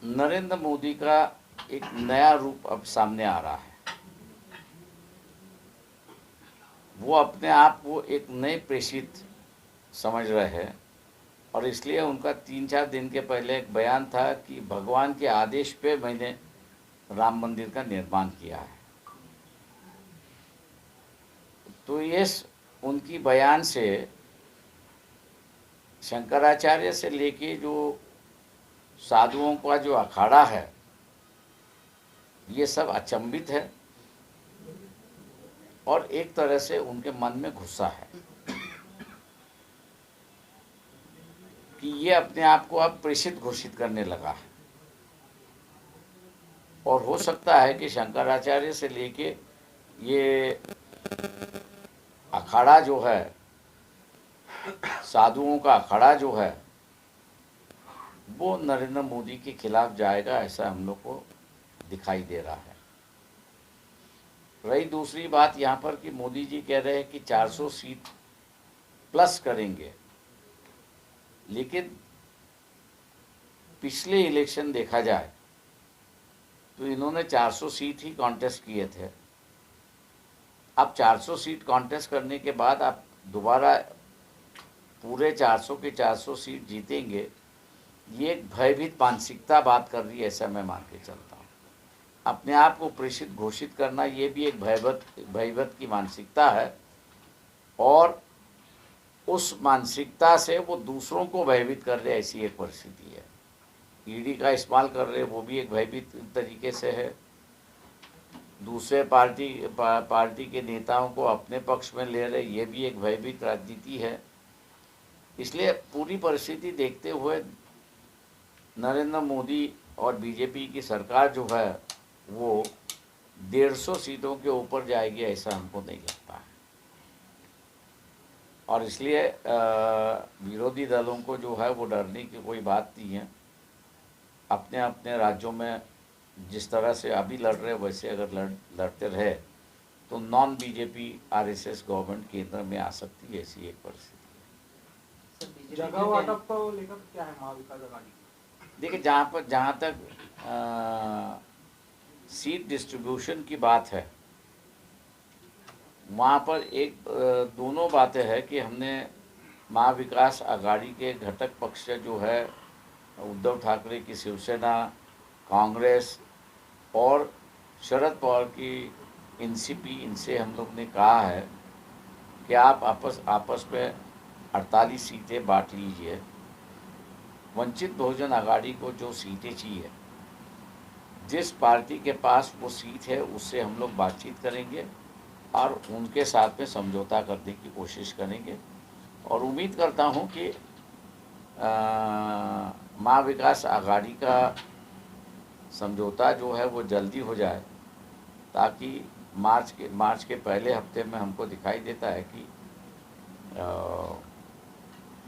नरेंद्र मोदी का एक नया रूप अब सामने आ रहा है। वो अपने आप को एक नए प्रेषित समझ रहे हैं और इसलिए उनका 3-4 दिन के पहले एक बयान था कि भगवान के आदेश पे मैंने राम मंदिर का निर्माण किया है। तो ये उनकी बयान से शंकराचार्य से लेके जो साधुओं का जो अखाड़ा है, ये सब अचंभित है और एक तरह से उनके मन में गुस्सा है कि ये अपने आप को अब प्रेषित घोषित करने लगा है। और हो सकता है कि शंकराचार्य से लेके ये अखाड़ा जो है, साधुओं का अखाड़ा जो है, वो नरेंद्र मोदी के खिलाफ जाएगा, ऐसा हम लोग को दिखाई दे रहा है। रही दूसरी बात यहाँ पर कि मोदी जी कह रहे हैं कि 400 सीट प्लस करेंगे, लेकिन पिछले इलेक्शन देखा जाए तो इन्होंने 400 सीट ही कॉन्टेस्ट किए थे। अब 400 सीट कॉन्टेस्ट करने के बाद आप दोबारा पूरे 400 के 400 सीट जीतेंगे, ये एक भयभीत मानसिकता बात कर रही है, ऐसा मैं मान के चलता हूँ। अपने आप को प्रेषित घोषित करना ये भी एक भयभीत की मानसिकता है और उस मानसिकता से वो दूसरों को भयभीत कर रहे, ऐसी एक परिस्थिति है। ईडी का इस्तेमाल कर रहे, वो भी एक भयभीत तरीके से है। दूसरे पार्टी के नेताओं को अपने पक्ष में ले रहे, ये भी एक भयभीत राजनीति है। इसलिए पूरी परिस्थिति देखते हुए नरेंद्र मोदी और बीजेपी की सरकार जो है वो 150 सीटों के ऊपर जाएगी, ऐसा हमको नहीं लगता है। और इसलिए विरोधी दलों को जो है वो डरने की कोई बात नहीं है। अपने अपने राज्यों में जिस तरह से अभी लड़ रहे वैसे अगर लड़ते रहे तो नॉन बीजेपी आरएसएस गवर्नमेंट केंद्र में आ सकती है, ऐसी एक परिस्थिति है। जगह वाटप को लेकर क्या है महाविकास आघाड़ी? देखिए, जहाँ तक सीट डिस्ट्रीब्यूशन की बात है, वहाँ पर एक दोनों बातें हैं कि हमने महाविकास आघाड़ी के घटक पक्ष जो है उद्धव ठाकरे की शिवसेना, कांग्रेस और शरद पवार की एनसीपी, इनसे हम लोग ने कहा है कि आप आपस में 48 सीटें बांट लीजिए। वंचित बहुजन आघाड़ी को जो सीटें चाहिए, जिस पार्टी के पास वो सीट है उससे हम लोग बातचीत करेंगे और उनके साथ में समझौता करने की कोशिश करेंगे। और उम्मीद करता हूं कि महाविकास आघाड़ी का समझौता जो है वो जल्दी हो जाए, ताकि मार्च के पहले हफ्ते में हमको दिखाई देता है कि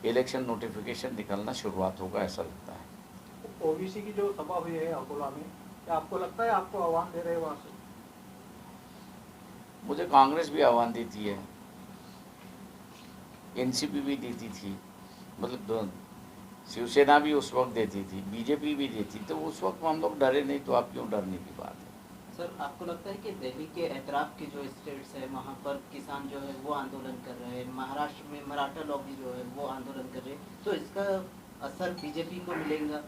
इलेक्शन नोटिफिकेशन निकलना शुरुआत होगा, ऐसा लगता है। ओबीसी की जो सभा हुई है अकोला में, क्या आपको लगता है आपको आह्वान दे रहे हैं वहाँ से? मुझे कांग्रेस भी आह्वान देती है, एनसीपी भी देती थी, मतलब शिवसेना भी उस वक्त देती थी, बीजेपी भी देती, तो उस वक्त हम लोग डरे नहीं, तो आप क्यों डरने की बात है? सर, आपको लगता है कि दिल्ली के एतराफ़ के जो स्टेट्स है वहाँ पर किसान जो है वो आंदोलन कर रहे हैं, महाराष्ट्र में मराठा लॉबी जो है वो आंदोलन कर रहे हैं, तो इसका असर बीजेपी को मिलेगा?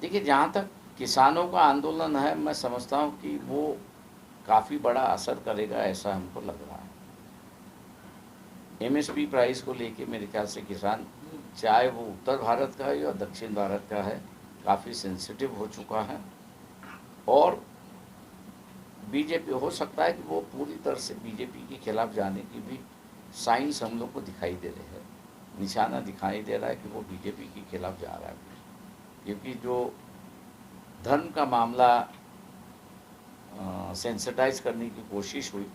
देखिए, जहाँ तक किसानों का आंदोलन है, मैं समझता हूँ कि वो काफ़ी बड़ा असर करेगा, ऐसा हमको लग रहा है। एमएसपी प्राइस को लेके मेरे ख्याल से किसान, चाहे वो उत्तर भारत का है या दक्षिण भारत का है, काफ़ी सेंसिटिव हो चुका है। और बीजेपी, हो सकता है कि वो पूरी तरह से बीजेपी के खिलाफ जाने की भी साइंस हम लोग को दिखाई दे रहे हैं, निशाना दिखाई दे रहा है कि वो बीजेपी के खिलाफ जा रहा है। क्योंकि जो धर्म का मामला सेंसिटाइज करने की कोशिश हुई,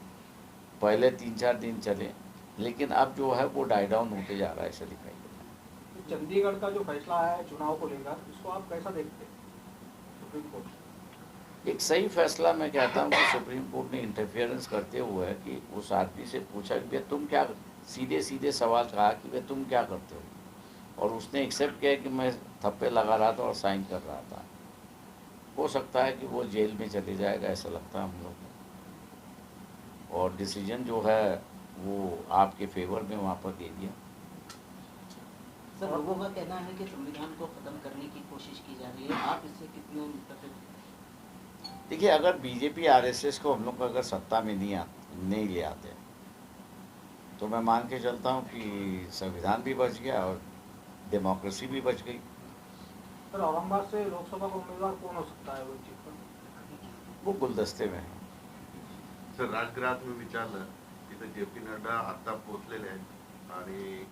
पहले 3-4 दिन चले, लेकिन अब जो है वो डाई डाउन होते जा रहा है, ऐसा दिखाई दे रहा है। चंडीगढ़ का जो फैसला आया है चुनाव को लेकर, इसको आप कैसा देखते हैं? सुप्रीम कोर्ट एक सही फैसला मैं कहता हूँ कि सुप्रीम कोर्ट ने इंटरफेरेंस करते हुए कि उस आदमी से पूछा कि भैया तुम क्या, सीधे सीधे सवाल कहा कि भैया तुम क्या करते हो, और उसने एक्सेप्ट किया कि मैं थप्पे लगा रहा था और साइन कर रहा था। हो सकता है कि वो जेल में चले जाएगा, ऐसा लगता है हम लोग को। और डिसीजन जो है वो आपके फेवर में वहाँ पर दे दिया। सर, लोगों का कहना है कि संविधान को खत्म करने की कोशिश की जा रही है, आप इससे कितने मुतफिक? देखिए, अगर बीजेपी आरएसएस को हम लोग अगर सत्ता में नहीं ले आते तो मैं मान के चलता हूँ कि संविधान भी बच गया और डेमोक्रेसी भी बच गई। सर, औरंगाबाद से लोकसभा का उम्मीदवार कौन हो सकता है वंचित का? वो गुलदस्ते में है। सर, राजगृहात मी विचारलं तिथे जे पी नड्डा आता पोहोचलेले आहेत आणि